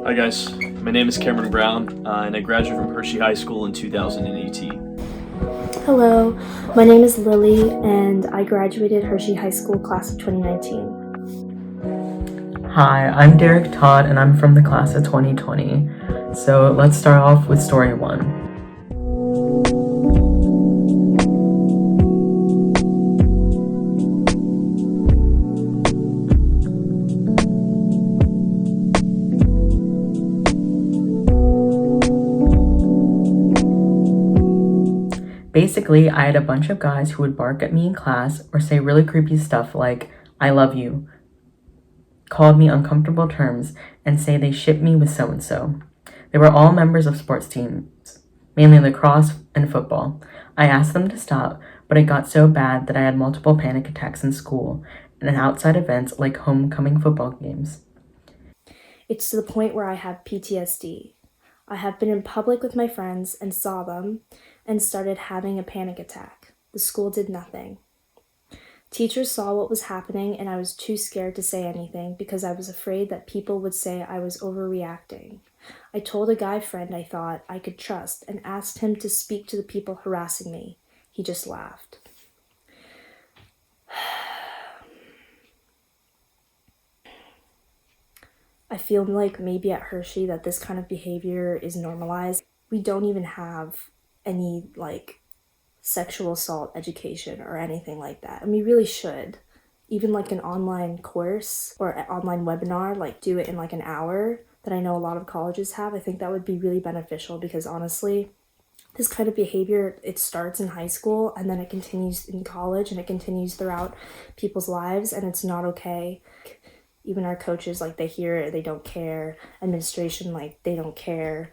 Hi guys, my name is Cameron Brown, and I graduated from Hershey High School in 2018. Hello, my name is Lily, and I graduated Hershey High School class of 2019. Hi, I'm Derek Todd, and I'm from the class of 2020. So let's start off with story 1. Basically, I had a bunch of guys who would bark at me in class or say really creepy stuff like, "I love you," called me uncomfortable terms, and say they shipped me with so-and-so. They were all members of sports teams, mainly lacrosse and football. I asked them to stop, but it got so bad that I had multiple panic attacks in school and outside events like homecoming football games. It's to the point where I have PTSD. I have been in public with my friends and saw them and started having a panic attack. The school did nothing. Teachers saw what was happening, and I was too scared to say anything because I was afraid that people would say I was overreacting. I told a guy friend I thought I could trust and asked him to speak to the people harassing me. He just laughed. I feel like maybe at Hershey that this kind of behavior is normalized. We don't even have any sexual assault education or anything like that. And we really should. Even an online course or an online webinar, do it in an hour that I know a lot of colleges have. I think that would be really beneficial because honestly, this kind of behavior, it starts in high school and then it continues in college and it continues throughout people's lives, and it's not okay. Even our coaches, they hear it, they don't care. Administration, they don't care.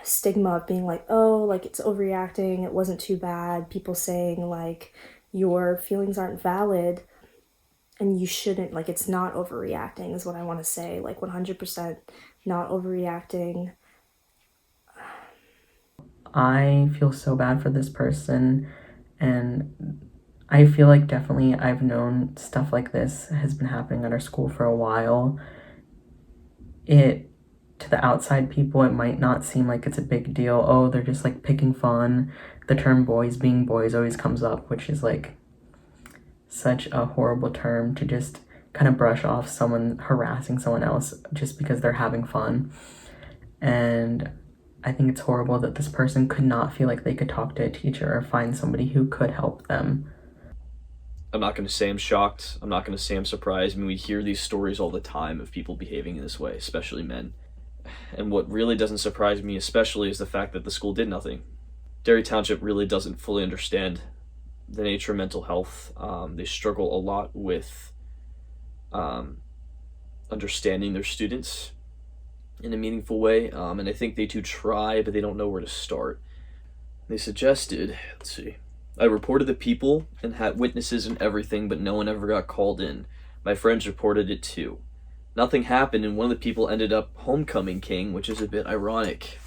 Stigma of being it's overreacting, it wasn't too bad. People saying your feelings aren't valid and you shouldn't, it's not overreacting is what I want to say. 100% not overreacting. I feel so bad for this person, and I feel like definitely I've known stuff like this has been happening at our school for a while. To the outside people, it might not seem like it's a big deal. Oh, they're just picking fun. The term boys being boys always comes up, which is such a horrible term to just kind of brush off someone harassing someone else just because they're having fun. And I think it's horrible that this person could not feel like they could talk to a teacher or find somebody who could help them. I'm not going to say I'm shocked. I'm not going to say I'm surprised. We hear these stories all the time of people behaving in this way, especially men. And what really doesn't surprise me especially is the fact that the school did nothing. Derry Township really doesn't fully understand the nature of mental health. They struggle a lot with understanding their students in a meaningful way, and I think they do try, but they don't know where to start. They suggested, I reported the people and had witnesses and everything, but no one ever got called in. My friends reported it too. Nothing happened, and one of the people ended up homecoming king, which is a bit ironic.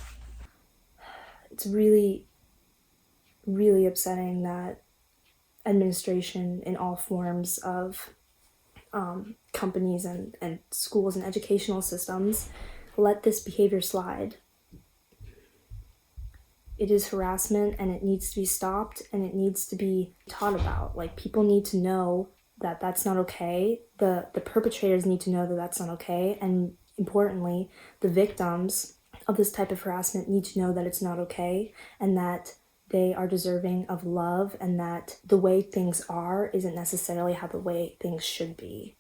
It's really, really upsetting that administration in all forms of companies and schools and educational systems let this behavior slide. It is harassment, and it needs to be stopped, and it needs to be taught about. People need to know that that's not okay. The perpetrators need to know that that's not okay, and importantly, the victims of this type of harassment need to know that it's not okay, and that they are deserving of love, and that the way things are isn't necessarily how the way things should be.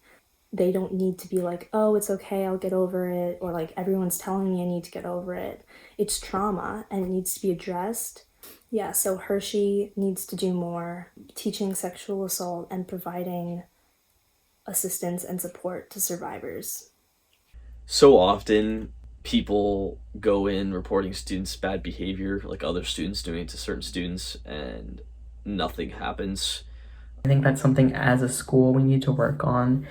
They don't need to be oh, it's okay, I'll get over it, or everyone's telling me I need to get over it. It's trauma, and it needs to be addressed. Yeah, so Hershey needs to do more teaching sexual assault and providing assistance and support to survivors. So often, people go in reporting students' bad behavior, other students doing it to certain students, and nothing happens. I think that's something as a school we need to work on,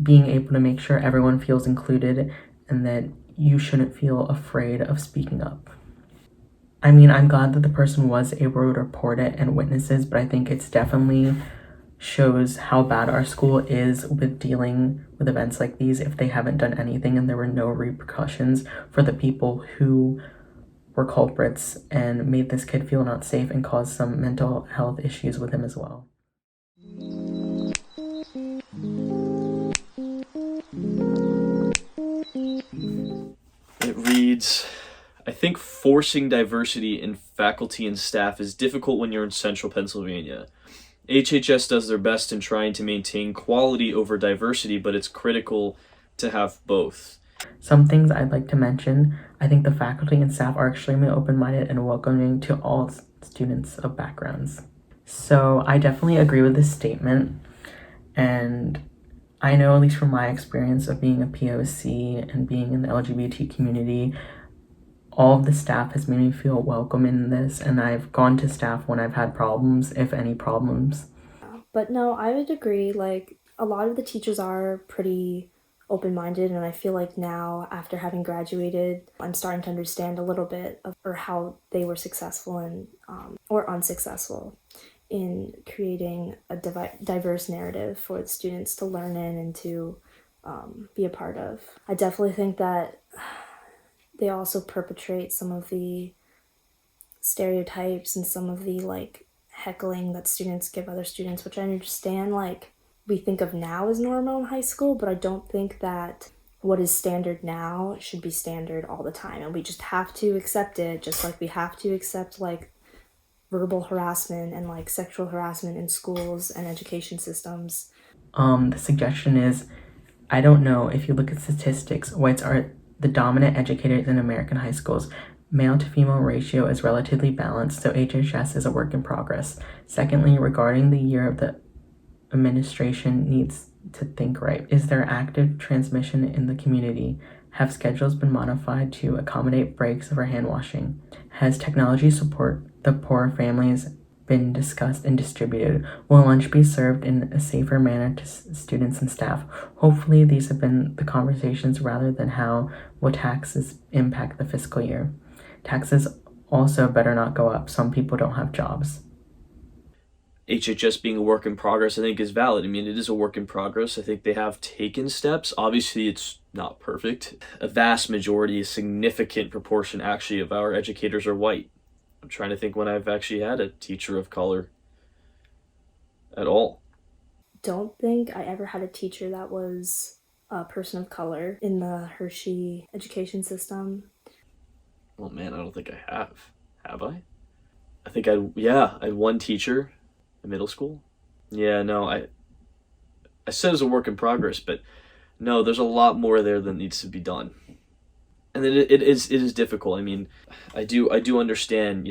being able to make sure everyone feels included and that you shouldn't feel afraid of speaking up. I mean, I'm glad that the person was able to report it and witnesses, but I think it's definitely shows how bad our school is with dealing with events like these if they haven't done anything and there were no repercussions for the people who were culprits and made this kid feel not safe and caused some mental health issues with him as well. It reads, I think forcing diversity in faculty and staff is difficult when you're in central Pennsylvania. HHS does their best in trying to maintain quality over diversity, but it's critical to have both. Some things I'd like to mention. I think the faculty and staff are extremely open-minded and welcoming to all students of backgrounds. So I definitely agree with this statement, and I know, at least from my experience of being a POC and being in the LGBT community, all of the staff has made me feel welcome in this, and I've gone to staff when I've had problems, if any problems. But no, I would agree. Like, a lot of the teachers are pretty open-minded, and I feel like now, after having graduated, I'm starting to understand a little bit of or how they were successful and or unsuccessful in creating a diverse narrative for the students to learn in and to be a part of. I definitely think that they also perpetrate some of the stereotypes and some of the like heckling that students give other students, which I understand like we think of now as normal in high school, but I don't think that what is standard now should be standard all the time, and we just have to accept it, just like we have to accept like verbal harassment and like sexual harassment in schools and education systems. The suggestion is, I don't know, if you look at statistics, whites are the dominant educators in American high schools. Male to female ratio is relatively balanced, so HHS is a work in progress. Secondly, regarding the year of the administration needs to think right. Is there active transmission in the community? Have schedules been modified to accommodate breaks for hand washing? Has technology support the poor families been discussed and distributed? Will lunch be served in a safer manner to students and staff? Hopefully these have been the conversations rather than will taxes impact the fiscal year. Taxes also better not go up. Some people don't have jobs. HHS being a work in progress, I think, is valid. I mean, it is a work in progress. I think they have taken steps. Obviously, it's not perfect. A vast majority, a significant proportion, actually, of our educators are white. I'm trying to think when I've actually had a teacher of color at all. Don't think I ever had a teacher that was a person of color in the Hershey education system. Oh man, I don't think I have. Have I? I think I had one teacher in middle school. Yeah, no, I said it was a work in progress, but no, there's a lot more there that needs to be done. And then it is difficult. I mean, I do understand,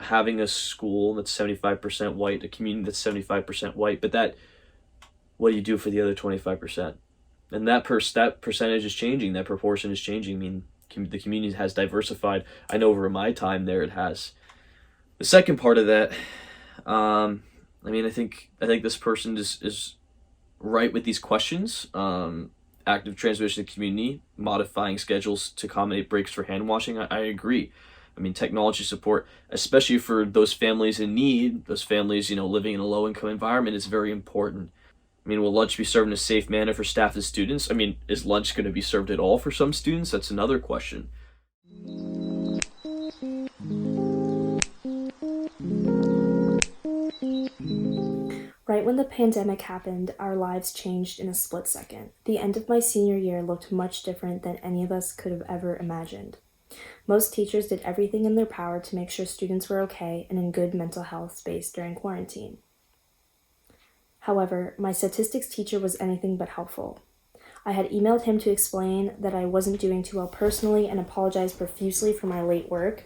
having a school that's 75% white, a community that's 75% white, but what do you do for the other 25%? And that percentage is changing, that proportion is changing. I mean, the community has diversified. I know over my time there it has. The second part of that, I think this person is right with these questions. Active transmission in the community, modifying schedules to accommodate breaks for hand washing. I agree. I mean, technology support, especially for those families in need, those families, living in a low-income environment, is very important. I mean, will lunch be served in a safe manner for staff and students? I mean, is lunch going to be served at all for some students? That's another question. Right when the pandemic happened, our lives changed in a split second. The end of my senior year looked much different than any of us could have ever imagined. Most teachers did everything in their power to make sure students were okay and in good mental health space during quarantine. However, my statistics teacher was anything but helpful. I had emailed him to explain that I wasn't doing too well personally and apologized profusely for my late work.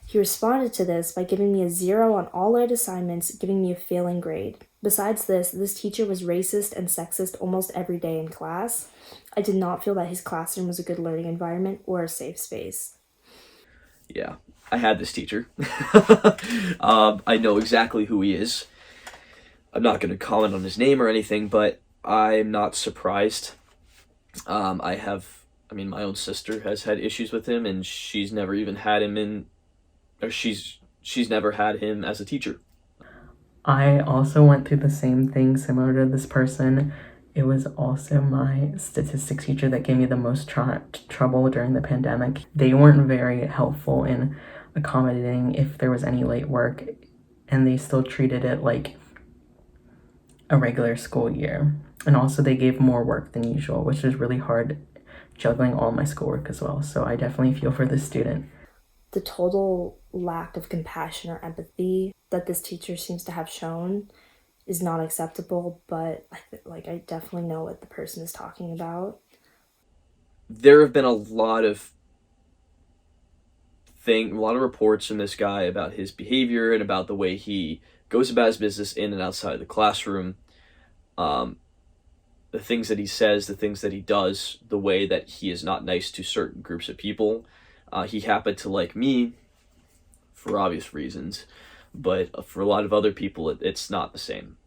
He responded to this by giving me a 0 on all art assignments, giving me a failing grade. Besides this teacher was racist and sexist almost every day in class. I did not feel that his classroom was a good learning environment or a safe space. Yeah, I had this teacher. I know exactly who he is. I'm not going to comment on his name or anything, but I'm not surprised. My own sister has had issues with him, and she's never even had him she's never had him as a teacher. I also went through the same thing similar to this person. It was also my statistics teacher that gave me the most trouble during the pandemic. They weren't very helpful in accommodating if there was any late work, and they still treated it like a regular school year. And also they gave more work than usual, which is really hard juggling all my schoolwork as well. So I definitely feel for this student. The total lack of compassion or empathy that this teacher seems to have shown is not acceptable, but I definitely know what the person is talking about. There have been a lot of reports from this guy about his behavior and about the way he goes about his business in and outside the classroom. The things that he says, the things that he does, the way that he is not nice to certain groups of people. He happened to like me for obvious reasons, but for a lot of other people, it's not the same.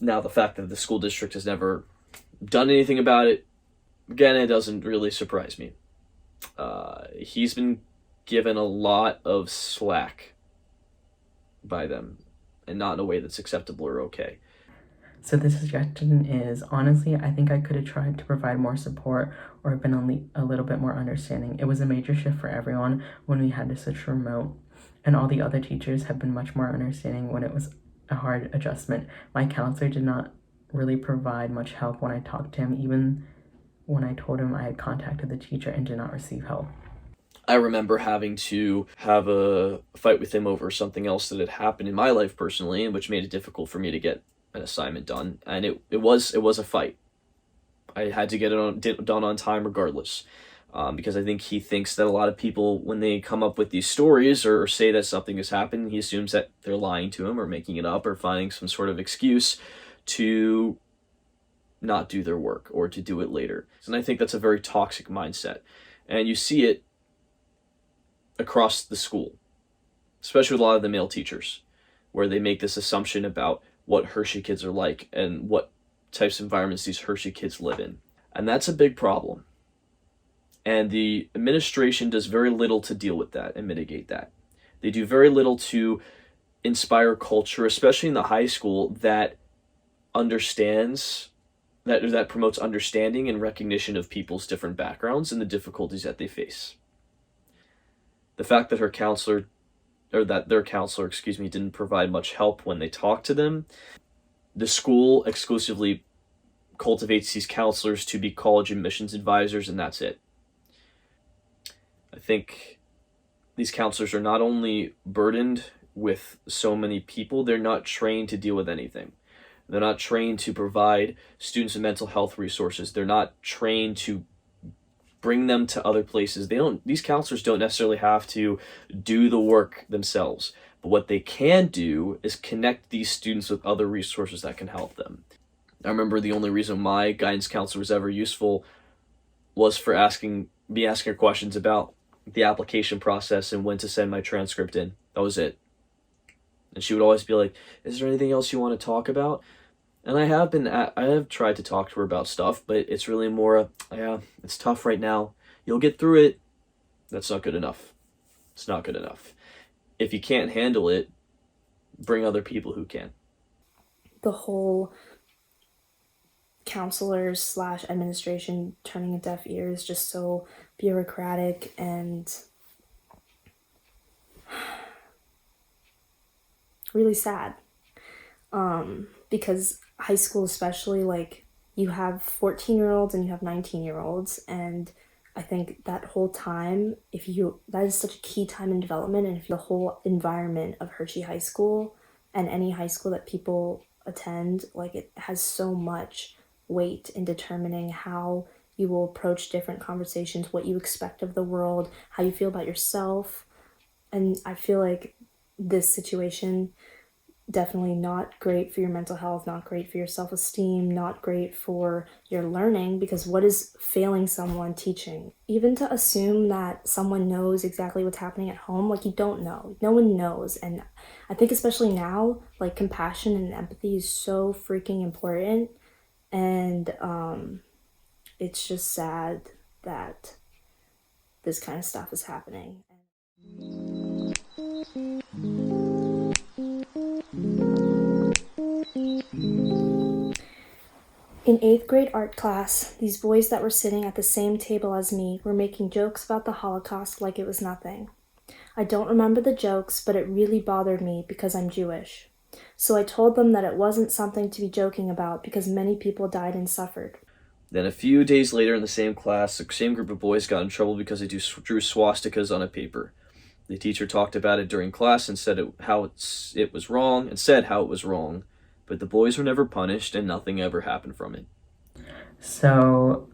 Now, the fact that the school district has never done anything about it, again, it doesn't really surprise me. He's been given a lot of slack by them, and not in a way that's acceptable or okay. So the suggestion is, honestly, I think I could have tried to provide more support or been a little bit more understanding. It was a major shift for everyone when we had to switch remote, and all the other teachers have been much more understanding when it was a hard adjustment. My counselor did not really provide much help when I talked to him, even when I told him I had contacted the teacher and did not receive help. I remember having to have a fight with him over something else that had happened in my life personally, which made it difficult for me to get an assignment done, and it was a fight. I had to get it done on time regardless, because I think he thinks that a lot of people, when they come up with these stories or say that something has happened, he assumes that they're lying to him or making it up or finding some sort of excuse to not do their work or to do it later. And I think that's a very toxic mindset, and you see it across the school, especially with a lot of the male teachers, where they make this assumption about what Hershey kids are like and what types of environments these Hershey kids live in. And that's a big problem. And the administration does very little to deal with that and mitigate that. They do very little to inspire culture, especially in the high school, that understands, that promotes understanding and recognition of people's different backgrounds and the difficulties that they face. The fact that their counselor, didn't provide much help when they talked to them. The school exclusively cultivates these counselors to be college admissions advisors, and that's it. I think these counselors are not only burdened with so many people, they're not trained to deal with anything. They're not trained to provide students with mental health resources. They're not trained to bring them to other places. These counselors don't necessarily have to do the work themselves, but what they can do is connect these students with other resources that can help them. I remember the only reason my guidance counselor was ever useful was for asking her questions about the application process and when to send my transcript in. That was it. And she would always be like, "Is there anything else you want to talk about?" And I have tried to talk to her about stuff, but it's really more, yeah, it's tough right now. You'll get through it. That's not good enough. It's not good enough. If you can't handle it, bring other people who can. The whole counselors / administration turning a deaf ear is just so bureaucratic and really sad. Because high school especially, like, you have 14-year-olds and you have 19-year-olds, and I think that whole time, that is such a key time in development, and if the whole environment of Hershey High School and any high school that people attend, like, it has so much weight in determining how you will approach different conversations, what you expect of the world, how you feel about yourself. And I feel like this situation, definitely not great for your mental health, not great for your self-esteem, not great for your learning, because what is failing someone teaching? Even to assume that someone knows exactly what's happening at home, like, you don't know. No one knows. And I think especially now, like, compassion and empathy is so freaking important. And it's just sad that this kind of stuff is happening. In 8th grade art class, these boys that were sitting at the same table as me were making jokes about the Holocaust like it was nothing. I don't remember the jokes, but it really bothered me because I'm Jewish. So I told them that it wasn't something to be joking about because many people died and suffered. Then a few days later in the same class, the same group of boys got in trouble because they drew swastikas on a paper. The teacher talked about it during class and said how it was wrong, but the boys were never punished and nothing ever happened from it. So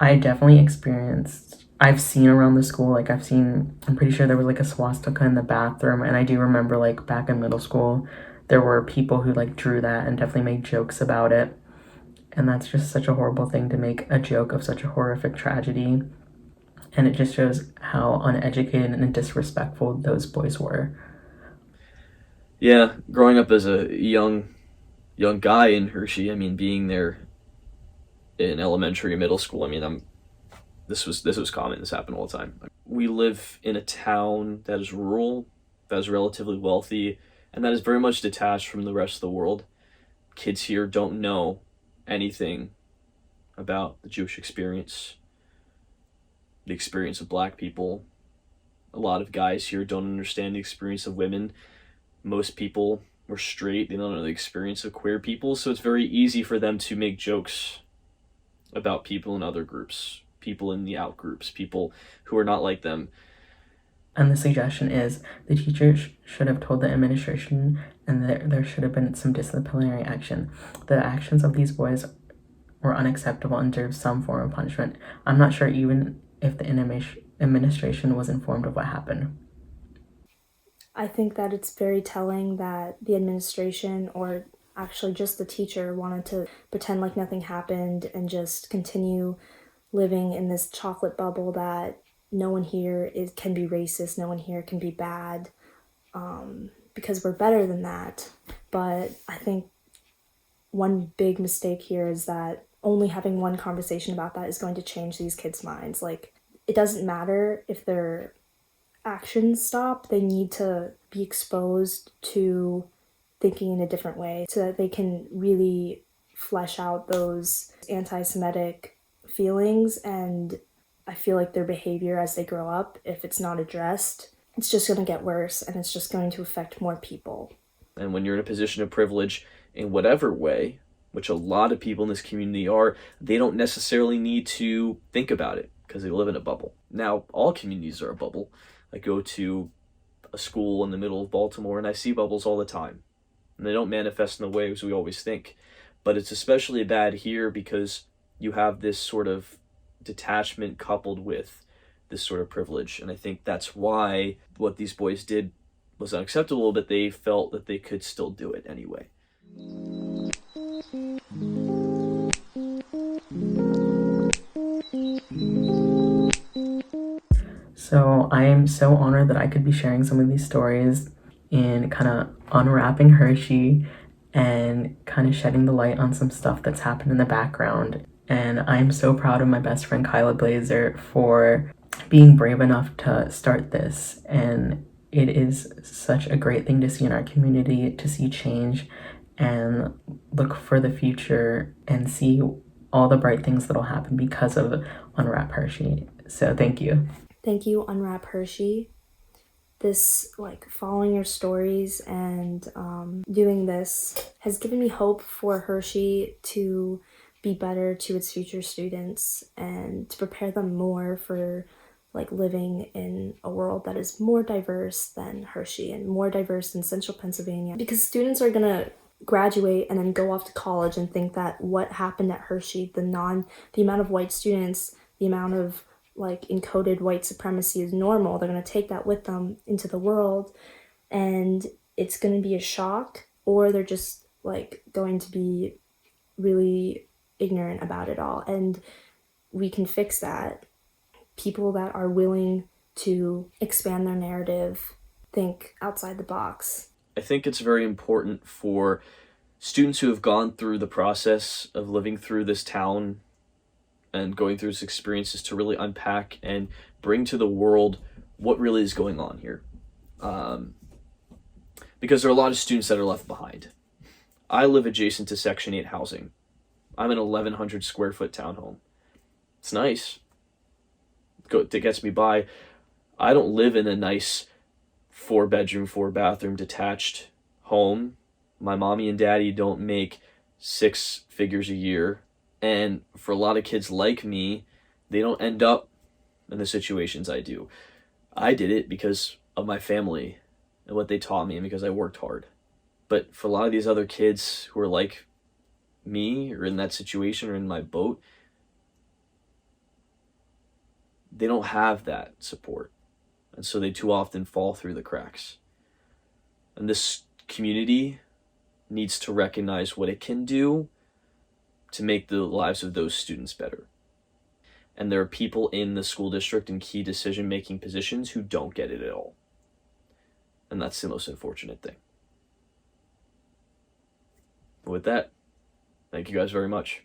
I definitely I've seen around the school, I'm pretty sure there was like a swastika in the bathroom, and I do remember like back in middle school, there were people who like drew that and definitely made jokes about it. And that's just such a horrible thing to make a joke of such a horrific tragedy. And it just shows how uneducated and disrespectful those boys were. Yeah, growing up as a young guy in Hershey, I mean, being there in elementary and middle school, I mean, this was common. This happened all the time. We live in a town that is rural, that is relatively wealthy, and that is very much detached from the rest of the world. Kids here don't know anything about the Jewish experience, the experience of Black people. A lot of guys here don't understand the experience of women. Most people were straight. They don't know the experience of queer people, so it's very easy for them to make jokes about people in other groups, people in the out groups, people who are not like them. And the suggestion is the teacher should have told the administration, and there should have been some disciplinary action. The actions of these boys were unacceptable and deserve some form of punishment. I'm not sure even if the administration was informed of what happened. I think that it's very telling that the administration, or actually just the teacher, wanted to pretend like nothing happened and just continue living in this chocolate bubble that no one here can be racist, no one here can be bad, because we're better than that. But I think one big mistake here is that only having one conversation about that is going to change these kids' minds. Like, it doesn't matter if their actions stop, they need to be exposed to thinking in a different way so that they can really flesh out those anti-Semitic feelings. And I feel like their behavior as they grow up, if it's not addressed, it's just going to get worse, and it's just going to affect more people. And when you're in a position of privilege in whatever way, which a lot of people in this community are, they don't necessarily need to think about it because they live in a bubble. Now, all communities are a bubble. I go to a school in the middle of Baltimore and I see bubbles all the time. And they don't manifest in the ways we always think. But it's especially bad here because you have this sort of detachment coupled with this sort of privilege. And I think that's why what these boys did was unacceptable, but they felt that they could still do it anyway. So I am so honored that I could be sharing some of these stories and kind of unwrapping Hershey and kind of shedding the light on some stuff that's happened in the background. And I'm so proud of my best friend Kyla Blazer for being brave enough to start this. And it is such a great thing to see in our community, to see change and look for the future and see all the bright things that'll happen because of Unwrap Hershey. So thank you. Thank you, Unwrap Hershey. This, following your stories and doing this has given me hope for Hershey to be better to its future students and to prepare them more for living in a world that is more diverse than Hershey and more diverse than Central Pennsylvania. Because students are gonna graduate and then go off to college and think that what happened at Hershey, the amount of white students, the amount of encoded white supremacy is normal. They're going to take that with them into the world, and it's going to be a shock, or they're just going to be really ignorant about it all. And we can fix that. People that are willing to expand their narrative, think outside the box. I think it's very important for students who have gone through the process of living through this town and going through his experiences to really unpack and bring to the world what really is going on here. Because there are a lot of students that are left behind. I live adjacent to Section 8 housing. I'm an 1,100 square foot townhome. It's nice. It gets me by. I don't live in a nice 4-bedroom, 4-bathroom detached home. My mommy and daddy don't make 6 figures a year. And for a lot of kids like me, they don't end up in the situations I do. I did it because of my family and what they taught me and because I worked hard. But for a lot of these other kids who are like me or in that situation or in my boat, they don't have that support. And so they too often fall through the cracks. And this community needs to recognize what it can do to make the lives of those students better. And there are people in the school district in key decision-making positions who don't get it at all. And that's the most unfortunate thing. With that, thank you guys very much.